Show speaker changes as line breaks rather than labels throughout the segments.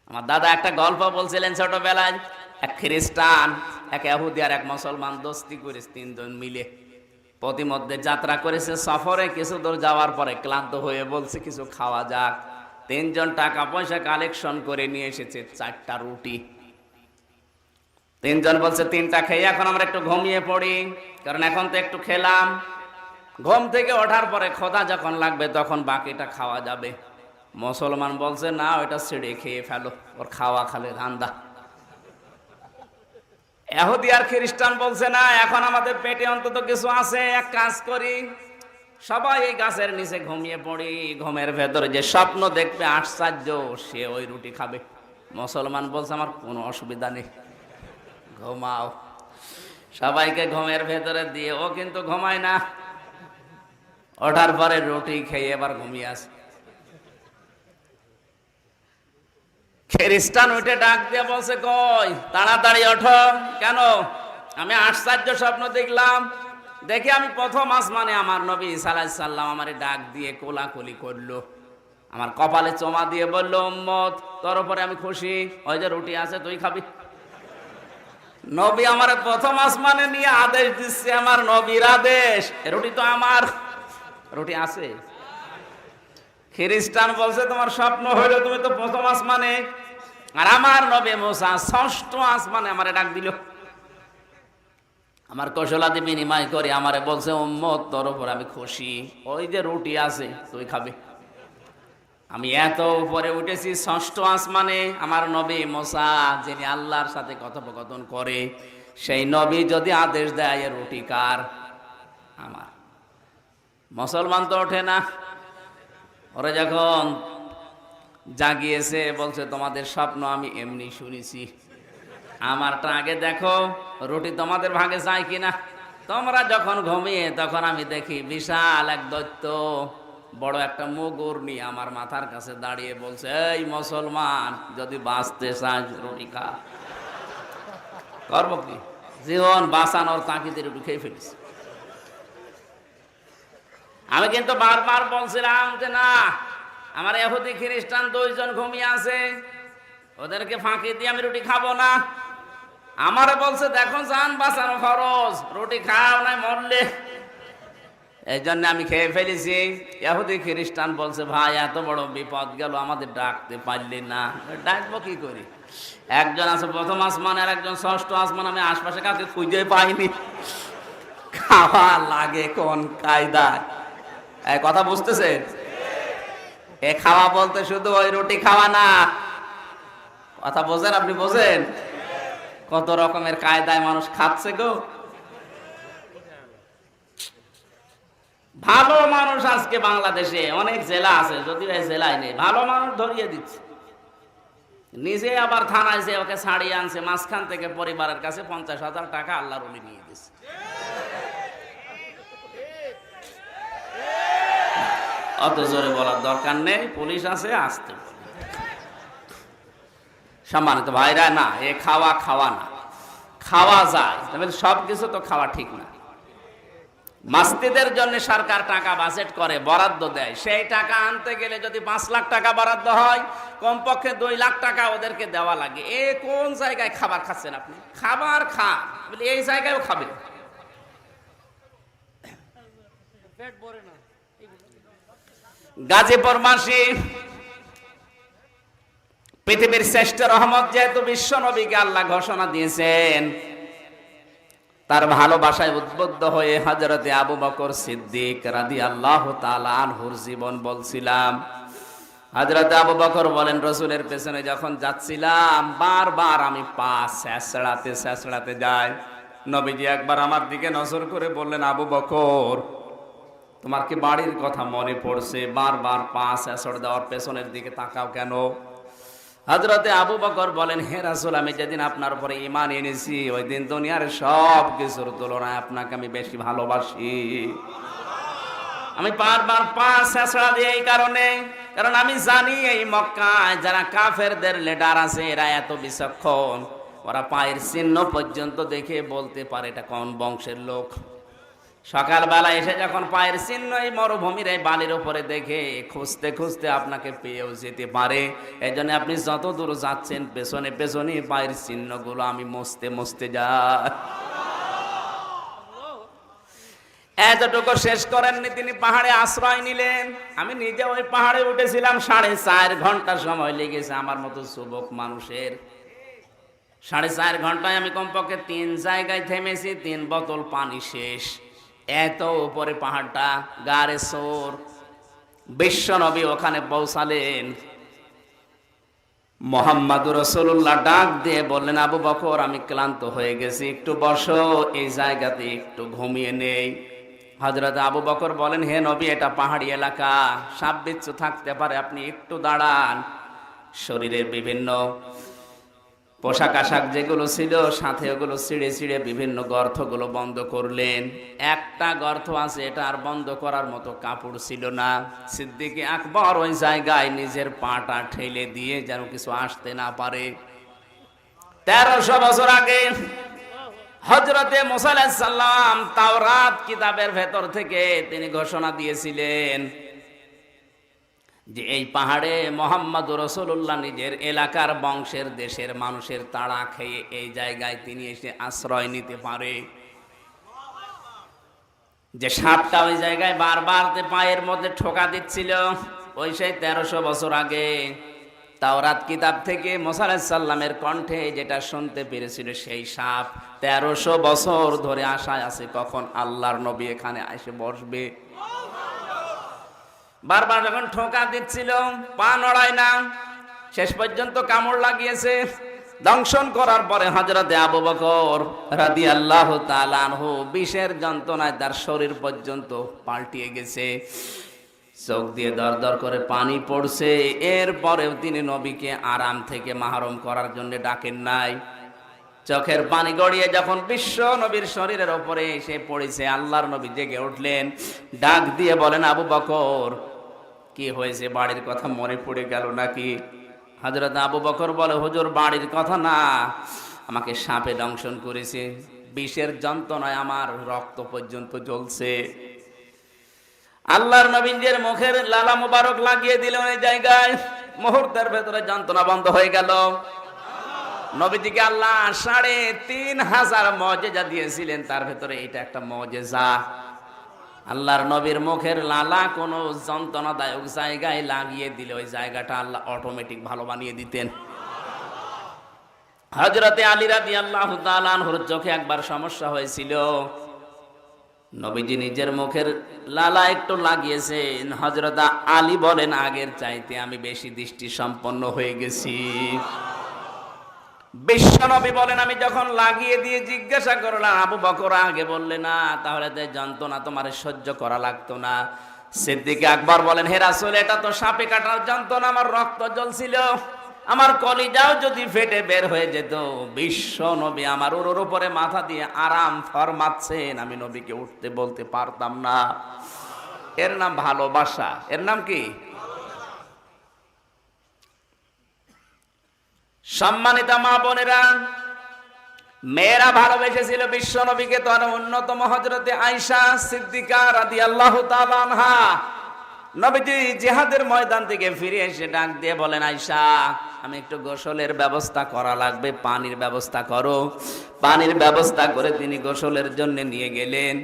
আমার দাদা একটা গল্প বলছিলেন ছোটবেলায়। এক খ্রিস্টান, এক ইহুদি আর এক মুসলমান দোস্তি করেছে, তিনজন মিলে প্রতিমধ্যে যাত্রা করেছে। সফরে কিছু দূর যাওয়ার পরে ক্লান্ত হয়ে বলছে কিছু খাওয়া যাক। তিনজন টাকা পয়সা কালেকশন করে নিয়ে এসেছে 4টা রুটি। তিনজন বলছে 3টা খেয়ে এখন আমরা একটু ঘুমিয়ে পড়ি, কারণ এখন তো একটু খেলাম, ঘুম থেকে ওঠার পরে ক্ষুধা যখন লাগবে তখন বাকিটা খাওয়া যাবে। মুসলমান বলছে না, ওইটা ছেড়ে খেয়ে ফেলো, ওর খাওয়া খালে ধান্দা। ইহুদি আর খ্রিস্টান বলছে না, এখন আমাদের পেটে অন্তত কিছু আছে, এক কাজ করি, সবাই এই গাছের নিচে ঘুমিয়ে পড়ি, ঘুমের ভেতরে যে স্বপ্ন দেখবে আশ্চর্য, সে ওই রুটি খাবে। মুসলমান বলছে আমার কোনো অসুবিধা নেই, ঘুমাও। সবাইকে ঘুমের ভেতরে দিয়ে ও কিন্তু ঘুমায় না, ওঠার পরে রুটি খেয়ে এবার ঘুমিয়ে আসে। খ্রিস্টান উঠে ডাক দিয়ে বলছে কই, তাড়াতাড়ি ওঠো। কেন? আমি আশ্চর্য স্বপ্ন দেখলাম। দেখি আমি প্রথম আসমানে আমার নবী ঈসা আলাইহিস সালাম আমারে ডাক দিয়ে কোলাকুলি করলো, আমার কপালে চুমা দিয়ে বলল উম্মত তোর উপরে আমি খুশি, ওই যে রুটি আছে তুই খাবি। নবী আমার প্রথম আসমানে নিয়ে আদেশ দিচ্ছে, আমার নবীর আদেশ, রুটি তো আমার, রুটি আছে। খ্রিস্টান বলছে তোমার স্বপ্ন হইলো তুমি তো প্রথম আসমানে, আর আমার নবী মুসা 6ষ্ঠ আসমানে আমারে ডাক দিল। আমার কৌশলাদি বিনিময় করে আমারে বলছে উম্মত তোর উপর আমি খুশি, ওই যে রুটি আছে তুই খাবি। আমি এত উপরে উঠেছি 6ষ্ঠ আসমানে, আমার নবী মুসা যিনি আল্লাহর সাথে কথোপকথন করে, সেই নবী যদি আদেশ দেয় রুটি কার? আমার। মুসলমান তো ওঠে না। ওরা যখন জাগিয়েছে বলছে তোমাদের স্বপ্ন আমি এমনি শুনেছি, আমারটা আগে দেখো, রুটি তোমাদের ভাগে যায় কিনা। তোমরা যখন ঘুমিয়ে তখন আমি দেখি বিশাল এক দৈত্য বড় একটা মুগুর নিয়ে আমার মাথার কাছে দাঁড়িয়ে বলছে এই মুসলমান যদি বাঁচতে চাস রুটি খা। করবো কি, জীবন বাঁচানোর তাকিদে রুটি খেয়ে ফেলিস। আমি কিন্তু বারবার বলছিলাম যে না, আমার ইহুদি খ্রিস্টান 2জন ঘুমিয়ে আছে, ওদেরকে ফাঁকি দিয়ে আমি রুটি খাবো না। আমারে বলছে দেখো জান বাঁচানো খরচ, রুটি খাও নাই মরলে। এই জন্য আমি খেয়ে ফেলেছি। ইহুদি খ্রিস্টান বলছে ভাই এত বড় বিপদ গেল, আমাদের ডাকতে পারলি না। ডাকবো কি করি, একজন আছে প্রথম আসমান আর একজন 6ষ্ঠ আসমান, আমি আশপাশে কাউকে খুঁজে পাইনি। খাওয়া লাগে কোন কায়দায়, এই কথা বুঝতেছেন? এ খাওয়া বলতে শুধু ওই রুটি খাওয়া না, কথা বোঝেন? আপনি বোঝেন কত রকমের কায়দায় মানুষ খাচ্ছে গো। ভালো মানুষ আজকে বাংলাদেশে অনেক জেলা আছে, যদিও এই জেলায় নেই, ভালো মানুষ ধরিয়ে দিচ্ছে, নিজে আবার থানায় যে ওকে ছাড়িয়ে আনছে, মাঝখান থেকে পরিবারের কাছে 50,000 টাকা আল্লাহর ওলি নিয়ে দিচ্ছে। অত জোরে বলার দরকার নেই, পুলিশ আছে আসতে। সম্মানিত ভাইরা, না এ খাওয়া খাওয়া না, খাওয়া যায় তবে সব কিছু তো খাওয়া ঠিক না। মসজিদের জন্য সরকার টাকা বাজেট করে, বরাদ্দ দেয়, সেই টাকা আনতে গেলে যদি 5 লাখ টাকা বরাদ্দ হয়, কমপক্ষে 2 লাখ টাকা ওদেরকে দেওয়া লাগে। এ কোন জায়গায় খাবার খাচ্ছেন আপনি? খাবার খান বলে এই জায়গায়ও খাবে, পেট ভরে না। গাজীপুর মাসি পৃথিবীর শ্রেষ্ঠ রহমত, যেহেতু বিশ্ব নবীকে আল্লাহ ঘোষণা দিয়েছেন, তার ভালোবাসায় উদ্বুদ্ধ হয়ে হযরতে আবু বকর সিদ্দিক রাদিয়াল্লাহু তাআলা আনহুর জীবন বলছিলাম। হযরতে আবু বকর বলেন রাসূলের পেছনে যখন যাচ্ছিলাম বারবার আমি পা ছেঁচড়াতে যাই। নবীজি একবার আমার দিকে নজর করে বললেন আবু বকর তোমার কি বাড়ির কথা মনে পড়ছে? বারবার পা ছেঁচড় দেওয়ার পেছনের দিকে তাকাও কেন? হযরতে আবু বকর বলেন হে রাসূল, আমি যেদিন আপনার উপরে ঈমান এনেছি ওই দিন দুনিয়ার সব কিছুর তুলনায় আপনাকে আমি বেশি ভালোবাসি। আমি বারবার পা ছেঁচড়া দিই এই কারণে, কারণ আমি জানি এই মক্কায় যারা কাফেরদের লিডার আছে এরা এত বিচক্ষণ, ওরা পায়ের চিহ্ন পর্যন্ত দেখে বলতে পারে এটা কোন বংশের লোক। সকালবেলা এসে যখন পায়ের চিহ্ন এই মরুভূমির এই বালির উপরে দেখে খুঁজতে খুঁজতে আপনাকে পেয়েও যেতে পারে। এই জন্য আপনি যত দূর যাচ্ছেন পেছনে পেছনে পায়ের চিহ্নগুলো আমি মুছতে মুছতে যাই। এতটুকু শেষ করেননি, তিনি পাহাড়ে আশ্রয় নিলেন। আমি নিজে ওই পাহাড়ে উঠেছিলাম, 4.5 ঘন্টা সময় লেগেছে আমার মতো যুবক মানুষের। 4.5 ঘন্টায় আমি কমপক্ষে 3 জায়গায় থেমেছি, 3 বোতল পানি শেষ। এত উপরে পাহাড়টা, গারে সোর। বিশ্ব নবী ওখানে পৌঁছালেন। মুহাম্মদুর রাসূলুল্লাহ ডাক দিয়ে বললেন, আবু বকর আমি ক্লান্ত হয়ে গেছি, একটু বসো, এই জায়গাতে একটু ঘুমিয়ে নেই। হযরত আবু বকর বলেন, হে নবী এটা পাহাড়ি এলাকা, সাপ বিচ্ছু থাকতে পারে, আপনি একটু দাঁড়ান। শরীরের বিভিন্ন পোশাক আশাক যেগুলো ছিল সাথে ওগুলো ছিঁড়ে ছিঁড়ে বিভিন্ন গর্তগুলো বন্ধ করলেন। একটা গর্ত আছে, এটা আর বন্ধ করার মতো কাপড় ছিল না। সিদ্দিক আকবর ওই জায়গায় নিজের পাটা ঠেলে দিয়ে যেন কিছু আসতে না পারে। 1300 বছর আগে হযরতে মুসা আলাইহিস সালাম তাওরাত কিতাবের ভেতর থেকে তিনি ঘোষণা দিয়েছিলেন যে এই পাহাড়ে মুহাম্মদুর রাসূলুল্লাহ নিজের এলাকার বংশের দেশের মানুষের তাড়া খেয়ে এই জায়গায় তিনি এসে আশ্রয় নিতে পারে। যে সাপটা ওই জায়গায় বারবার পায়ের মধ্যে ঠোকা দিচ্ছিল, ওই সেই 1300 বছর আগে তাওরাত কিতাব থেকে মুসা আলাইহিস সালামের কণ্ঠে যেটা শুনতে পেরেছিল সেই সাপ 1300 বছর ধরে আশায় আছে কখন আল্লাহর নবী এখানে এসে বসবে। বারবার যখন ঠোকা দিচ্ছিল, পা নড়ায় না, শেষ পর্যন্ত কামড় লাগিয়েছে। দংশন করার পরে হযরতে আবু বকর রাদিয়াল্লাহু তাআলা আনহু বিষের যন্ত্রণায় তার শরীর পর্যন্ত পাল্টিয়ে গেছে, চোখ দিয়ে দরদর করে পানি পড়ছে। এরপরেও তিনি নবীকে আরাম থেকে মাহরুম করার জন্য ডাকেন নাই। চোখের পানি গড়িয়ে যখন বিশ্ব নবীর শরীরের ওপরে এসে পড়েছে, আল্লাহর নবী জেগে উঠলেন, ডাক দিয়ে বলেন, আবু বকর কি হয়েছে, বাড়ির কথা মনে পড়ে গেল নাকি? হযরত আবু বকর বলে, হুজুর বাড়ির কথা না, আমাকে সাপে দংশন করেছে, বিষের যন্ত্রণায় আমার রক্ত পর্যন্ত জ্বলছে। আল্লাহর নবীর মুখের লালা মুবারক লাগিয়ে দিলেন ওই জায়গায়, মুহূর্তের ভেতরে যন্ত্রণা বন্ধ হয়ে গেল। নবীজিকে আল্লাহ 3500 মুজিজা দিয়েছিলেন, তার ভেতরে এটা একটা মুজিজা। আল্লাহর নবীর মুখের লালা কোন যন্ত্রণাদায়ক জায়গায় লাগিয়ে দিলে ওই জায়গাটা আল্লাহ অটোমেটিক ভালো বানিয়ে দিতেন। হযরতে আলী রাদিয়াল্লাহু তাআলা আনহুর চোখে একবার সমস্যা হয়েছিল, নবীজি নিজের মুখের লালা একটু লাগিয়েছেন। হযরত আলী বলেন, আগের চাইতে আমি বেশি দৃষ্টি সম্পন্ন হয়ে গেছি। বিশ্বনবী বলেন, আমি যখন লাগিয়ে দিয়ে জিজ্ঞাসা করলাম, আবু বকর আগে বললে না, তাহলে তো যন্ত্রণা তোমার সহ্য করা লাগতো না। সিদ্দিক আকবর বলেন, হে রাসূল এটা তো সাপে কাটার যন্ত্রণা, আমার রক্ত জ্বলছিল, আমার কলিজাও যদি ফেটে বের হয়ে যেত। বিশ্ব নবী আমার ওর উপরে মাথা দিয়ে আরাম ফরমাচ্ছেন, আমি নবীকে উঠতে বলতে পারতাম না। এর নাম ভালোবাসা। এর নাম কি? সম্মানিত মা বোনেরা, মেয়েরা ভালোবেসেছিল বিশ্ব নবীকে, তো অন্যতম হযরতে আয়েশা সিদ্দিকা রাদিয়াল্লাহু তাআলা আনহা। নবীজি জিহাদের ময়দান থেকে ফিরে এসে ডাক দিয়ে বলেন, আয়েশা আমি একটু গোসলের ব্যবস্থা করা লাগবে, পানির ব্যবস্থা করো। পানির ব্যবস্থা করে তিনি গোসলের জন্য নিয়ে গেলেন।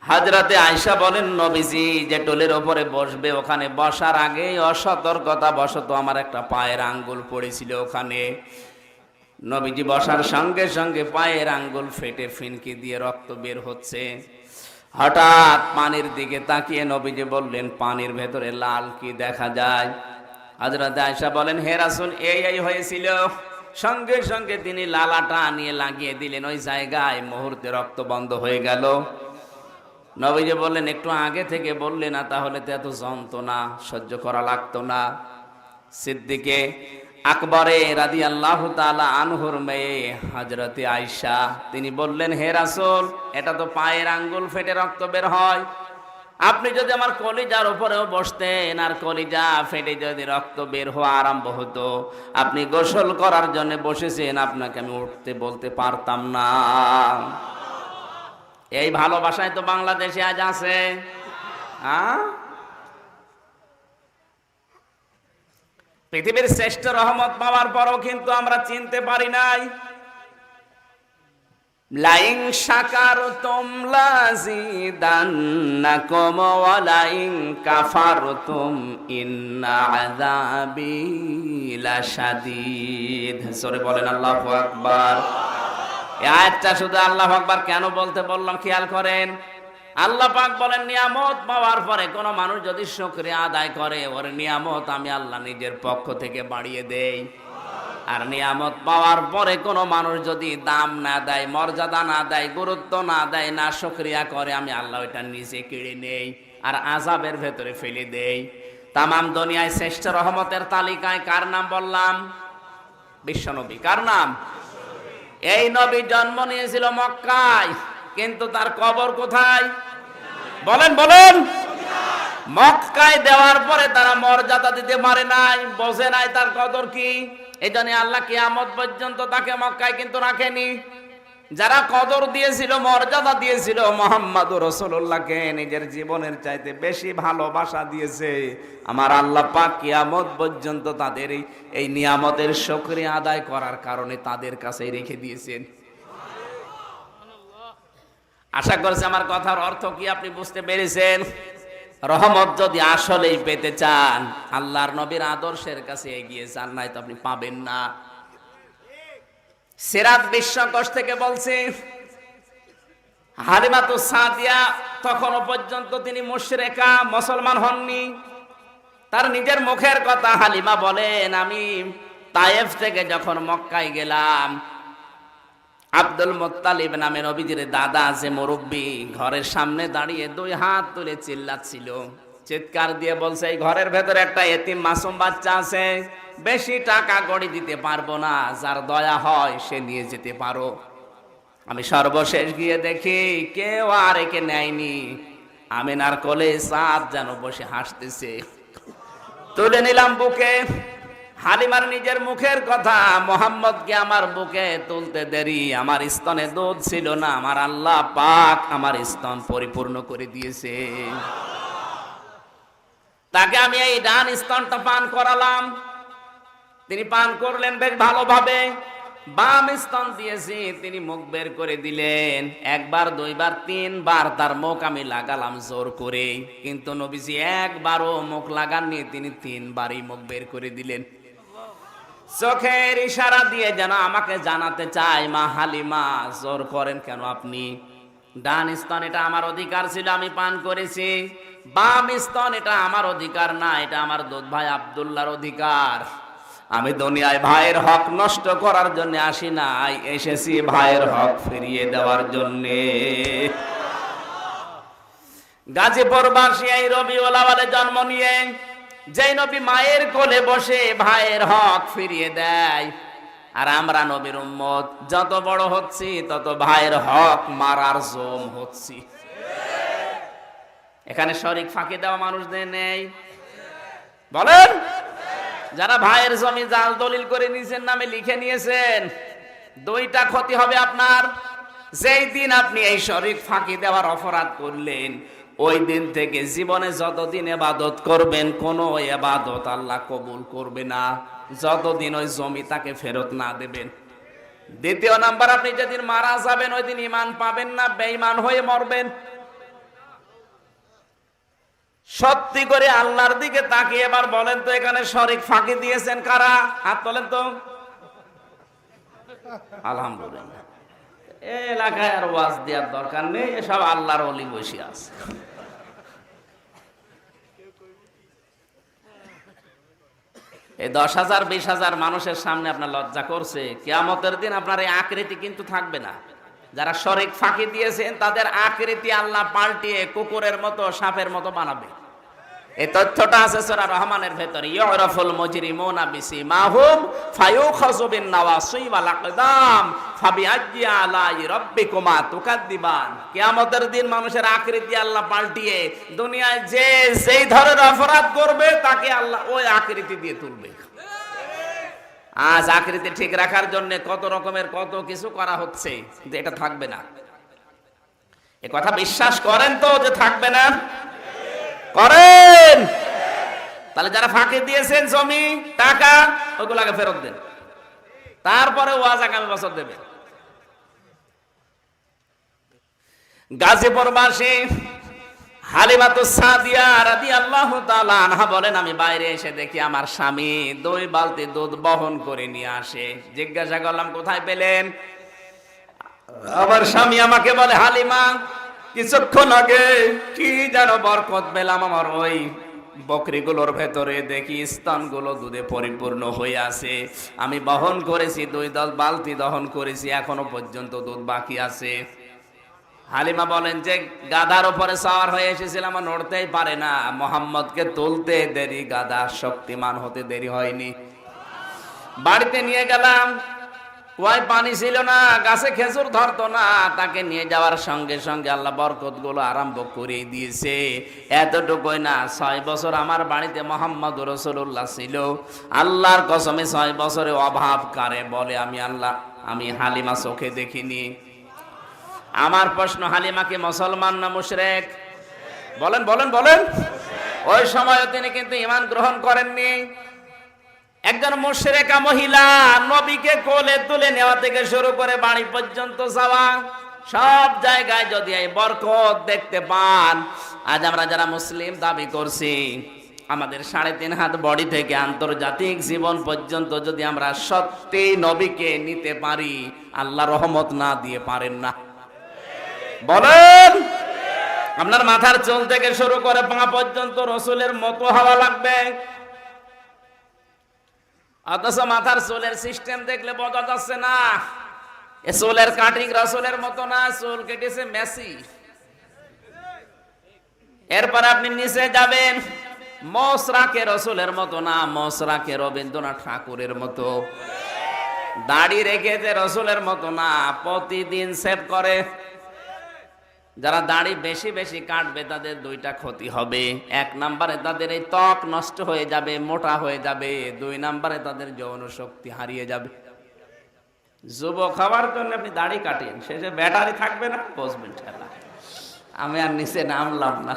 হযরতে আয়েশা বলেন, নবীজি যে টোলের উপরে বসবে, ওখানে বসার আগে অসতর্কতা বশত আমার একটা পায়ের আঙ্গুল পড়েছিল ওখানে। নবীজি বসার সঙ্গে সঙ্গে পায়ের আঙ্গুল ফেটে ফিনকি দিয়ে রক্ত বের হচ্ছে। হঠাৎ পানির দিকে তাকিয়ে নবীজি বললেন, পানির ভেতরে লাল কি দেখা যায়? হযরতে আয়েশা বলেন, হে রাসূল এই হয়েছিল। সঙ্গে সঙ্গে তিনি লালাটা নিয়ে লাগিয়ে দিলেন ওই জায়গায়, মুহূর্তে রক্ত বন্ধ হয়ে গেল। নবীজি বললেন, একটু আগে থেকে বললে না, তাহলে তো এত যন্ত্রণা সহ্য করা লাগতো না। সিদ্দিকে আকবরে রাদিয়াল্লাহু তাআলা আনহুর মেয়ে হযরতে আয়েশা, তিনি বললেন, হে রাসূল এটা তো পায়ের আঙ্গুল ফেটে রক্ত বের হয়, আপনি যদি আমার কলিজার উপরেও বসতেন আর কলিজা ফেটে যদি রক্ত বের হওয়া আরম্ভ হতো, আপনি গোসল করার জন্য বসেছেন, আপনাকে আমি উঠতে বলতে পারতাম না। এই ভালোবাসায় তো বাংলাদেশে আজ আছে। পৃথিবীর শ্রেষ্ঠ রহমত পাওয়ার পরও কিন্তু আমরা চিনতে পারি নাই। লাইং শাকারতুম লাযিদান্নাকুম ওয়া লাইং কাফারতুম ইন্না আযাবি লাশাদীদ। সরে বলেন আল্লাহু আকবার। এই আয়াতটা শুধু আল্লাহু আকবার কেন বলতে বললাম খেয়াল করেন। আল্লাহ পাক বলেন নিয়ামত পাওয়ার পরে কোন মানুষ যদি শুকরিয়া আদায় করে, ওর নিয়ামত আমি আল্লাহ নিজের পক্ষ থেকে বাড়িয়ে দেই। আর নিয়ামত পাওয়ার পরে কোন মানুষ যদি দাম না দেয়, মর্যাদা না দেয়, গুরুত্ব না দেয়, না শুকরিয়া করে, আমি আল্লাহ ওইটা নিজে কেড়ে নেই আর আযাবের ভেতরে ফেলে দেই। তামাম দুনিয়ায় শ্রেষ্ঠ রহমতের তালিকায় কার নাম বললাম? বিশ্বনবী। কার নাম? এই নবী জন্ম নিয়েছিল মক্কায়, কিন্তু তার কবর কোথায়? বলেন বলেন। মক্কায় দেওয়ার পরে তারা মর্যাদা দিতে পারে নাই, বোঝে নাই তার কদর কি। এই জন্য আল্লাহ কিয়ামত পর্যন্ত তাকে মক্কায় কিন্তু রাখেনি। যারা কদর দিয়েছিল, মর্যাদা দিয়েছিল, মুহাম্মদুর রাসূলুল্লাহকে নিজের জীবনের চাইতে বেশি ভালোবাসা দিয়েছে, আমার আল্লাহ পাক কিয়ামত পর্যন্ত তাদের এই নিয়ামতের শুকরিয়া আদায় করার কারণে তাদের কাছে রেখে দিয়েছেন। আশা করছি আমার কথার অর্থ কি আপনি বুঝতে পেরেছেন। রহমত যদি আসলেই পেতে চান, আল্লাহর নবীর আদর্শের কাছে এগিয়ে যান, নাই তো আপনি পাবেন না। সিরাত বিশ্বকোষ থেকে বলছি, হালিমাতু সাদিয়া তখনও পর্যন্ত তিনি মুশরিকা, মুসলমান হননি। তার নিজের মুখের কথা হালিমা বলেন, আমি তায়েফ থেকে যখন মক্কায় গেলাম, আব্দুল মুত্তালিব নামে নবীজির দাদা আছে মুরব্বী, ঘরের সামনে দাঁড়িয়ে 2 হাত তুলে চিল্লাচ্ছিল, চিৎকার দিয়ে বলছে, এই ঘরের ভেতরে একটা এতিম মাসুম বাচ্চা আছে, বেশি টাকা গড়ি দিতে পারবো না, যার দয়া হয় সে নিয়ে যেতে পারো। আমি সর্বশেষ গিয়ে দেখি কেউ আর একে নেয়নি। আমিনার কোলে চাঁদ যেন বসে হাসতেছে। তুলে নিলাম বুকে। হালিমার নিজের মুখের কথা, মুহাম্মদকে আমার বুকে তুলতে দেরি, আমার স্তনে দুধ ছিল না, আমার আল্লাহ পাক আমার স্তন পরিপূর্ণ করে দিয়েছে। তাকে আমি এই ডান স্তনটা পান করালাম, তিনি পান করলেন বেশ ভালোভাবে। বাম স্তন দিয়েছি, তিনি মুখ বের করে দিলেন। 1 বার 2 বার 3 বার তার মুখ আমি লাগালাম জোর করে, কিন্তু নবীজি একবারও মুখ লাগাননি, তিনি 3 বারই মুখ বের করে দিলেন। চোখের ইশারা দিয়ে যেন আমাকে জানাতে চায়, মা হালিমা জোর করেন কেন আপনি? ডান স্তন এটা আমার অধিকার ছিল, আমি পান করেছি। বাম স্তন এটা আমার অধিকার না, এটা আমার দুধ ভাই আব্দুল্লাহর অধিকার। আমি দুনিয়ায় ভাইয়ের হক নষ্ট করার জন্য আসি নাই, এসেছি ভাইয়ের হক ফিরিয়ে দেওয়ার জন্য। গাজীপুরবাসী এই রবিউল আউয়ালে জন্ম নিয়ে যেই নবী মায়ের কোলে বসে ভাইয়ের হক ফিরিয়ে দেয়, আর আমরা নবীর উম্মত যত বড় হচ্ছি তত ভাইয়ের হক মারার জম হচ্ছি। এখানে শরীক ফাঁকি দেওয়া মানুষদের নেই? বলেন। যারা ভাইয়ের জমি জাল দলিল করে নিয়েছেন, নামে লিখে নিয়েছেন, 2টা ক্ষতি হবে আপনার। যেই দিন আপনি এই শরীক ফাঁকি দেওয়ার অপরাধ করলেন, ওই দিন থেকে জীবনে যতদিন ইবাদত করবেন, কোনো ইবাদত আল্লাহ কবুল করবে না, যতদিন ওই জমি তাকে ফেরত না দেবেন। দ্বিতীয় নাম্বার, আপনি যেদিন মারা যাবেন ওই দিন ঈমান পাবেন না, বেঈমান হয়ে মরবেন। সত্যি করে আল্লাহর দিকে তাকিয়ে এবার বলেন তো, এখানে শরীক ফাঁকি দিয়েছেন কারা? হাত তোলেন তো। আলহামদুলিল্লাহ। এই এলাকায় আর ওয়াজ দেওয়ার দরকার নেই, এসব আল্লাহর ওলি বসে আছে। এই 10,000 20,000 মানুষের সামনে আপনার লজ্জা করছে? কিয়ামতের দিন আপনার এই আকৃতি কিন্তু থাকবে না। যারা শরীক ফাঁকি দিয়েছেন তাদের আকৃতি আল্লাহ পাল্টিয়ে কুকুরের মতো, সাপের মতো বানাবে। এই তথ্যটা আছে সূরা রহমানের ভেতরে, ইউরাফুল মুজরিমুনা বিসিমাহুম ফায়ুখাযু বিন নাওয়াসি ওয়াল আকদাম ফাবিআইয়ি আলাই রাব্বিকুমা তুকাদ্দিবান। কিয়ামতের দিন মানুষের আকৃতি আল্লাহ পাল্টিয়ে দুনিয়ায় যে যেই ধরনের অপরাধ করবে তাকে আল্লাহ ওই আকৃতি দিয়ে তুলবে। আজ আকৃতি ঠিক রাখার জন্য কত রকমের কত কিছু করা হচ্ছে, কিন্তু এটা থাকবে না। এ কথা বিশ্বাস করেন তো যে থাকবে না? করেন? তাহলে যারা ফাঁকি দিয়েছেন জমি টাকা ওগুলাকে ফেরত দেন, তারপরে ওয়াজ আগামী বছর দেবে। গাজীপুরবাসী হালিমাতুস সাদিয়া রাদিয়াল্লাহু তাআলা আনহা বলেন, আমি বাইরে এসে দেখি আমার স্বামী 2 বালতি দুধ বহন করে নিয়ে আসে। জিজ্ঞাসা করলাম কোথায় পেলেন? আমার স্বামী আমাকে বলে, হালিমা কিছুক্ষণ আগে কি যেন বরকত পেলাম, আমার ওই বকরিগুলোর ভেতরে দেখি স্তনগুলো দুধে পরিপূর্ণ হয়ে আছে। আমি বহন করেছি, 2 বালতি দহন করেছি, এখনো পর্যন্ত দুধ বাকি আছে। হালিমা বলেন যে গাধার উপরে সওয়ার হয়ে এসেছিলাম, নড়তেই পারে না, মোহাম্মদকে তুলতে দেরি, গাধা শক্তিমান হতে দেরি হয়নি। বাড়িতে নিয়ে গেলাম, কুয়ায় পানি ছিল না, গাছে খেজুর ধরতো না, তাকে নিয়ে যাওয়ার সঙ্গে সঙ্গে আল্লাহ বরকত গুলো আরম্ভ করে দিয়েছে। এতটুকুই না, 6 বছর আমার বাড়িতে মোহাম্মদ রাসূলুল্লাহ ছিল। আল্লাহর কসমে 6 বছরে অভাব কারে বলে আমি আল্লাহ, আমি হালিমা চোখে দেখিনি। আমার প্রশ্ন, হালিমা কি মুসলমান না মুশরিক? বলেন বলেন বলেন। ওই সময় তিনি কিন্তু ঈমান গ্রহণ করেননি। একজন মুশরিকা মহিলা নবীকে কোলে তুলে নেওয়া থেকে শুরু করে বাড়ি পর্যন্ত যাওয়া, সব জায়গায় যদি এই বরকত দেখতে পান। আজ আমরা যারা মুসলিম দাবি করছি, আমাদের 3.5 হাত বডি থেকে আন্তর্জাতিক জীবন পর্যন্ত যদি আমরা সত্যি নবীকে নিতে পারি, আল্লাহ রহমত না দিয়ে পারেন না? বলেন। আপনার মাথার চুল থেকে শুরু করে পা পর্যন্ত রসুলের মতো হওয়া লাগবে। অথচ মাথার চুলের সিস্টেম দেখলে বোঝা যাচ্ছে না, এ চুলের কাটিং রসুলের মতো না, চুল কেটেছে মেসি। এরপর আপনি নিচে যাবেন, মোষ রাখে রসুলের মতো না, মোষ রাখে রবীন্দ্রনাথ ঠাকুরের মতো। দাড়ি রেখেছে রসুলের মতো না, প্রতিদিন সেভ করে। যারা দাড়ি বেশি বেশি কাটবে তাদের 2টা ক্ষতি হবে। 1 নম্বরে তাদের এই ত্বক নষ্ট হয়ে যাবে, মোটা হয়ে যাবে। 2 নম্বরে তাদের যৌন শক্তি হারিয়ে যাবে। যুবক হওয়ার জন্য আপনি দাড়ি কাটেন, শেষে ব্যাটারি থাকবে না, বুঝবেন ঠেলা। আমি আর নিচে নামলাম না,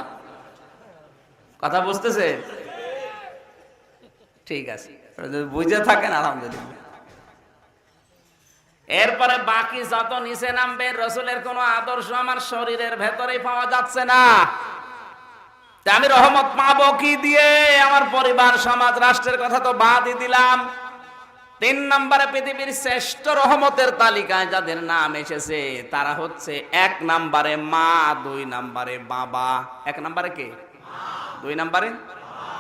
কথা বুঝতেছে? ঠিক আছে, বুঝে থাকেন আলহামদুলিল্লাহ। এরপরে বাকি যত নিচে নামবে, রসুলের কোন আদর্শ আমার শরীরের ভেতরে পাওয়া যাচ্ছে না। আমি রহমত পাবো কি দিয়ে? আমার পরিবার, সমাজ, রাষ্ট্রের কথা তো বাদই দিলাম। 3 নম্বরে পৃথিবীর শ্রেষ্ঠ রহমতের তালিকায় যাদের নাম এসেছে তারা হচ্ছে 1 নম্বরে মা, 2 নম্বরে বাবা। 1 নম্বরে কে? 2 নম্বরে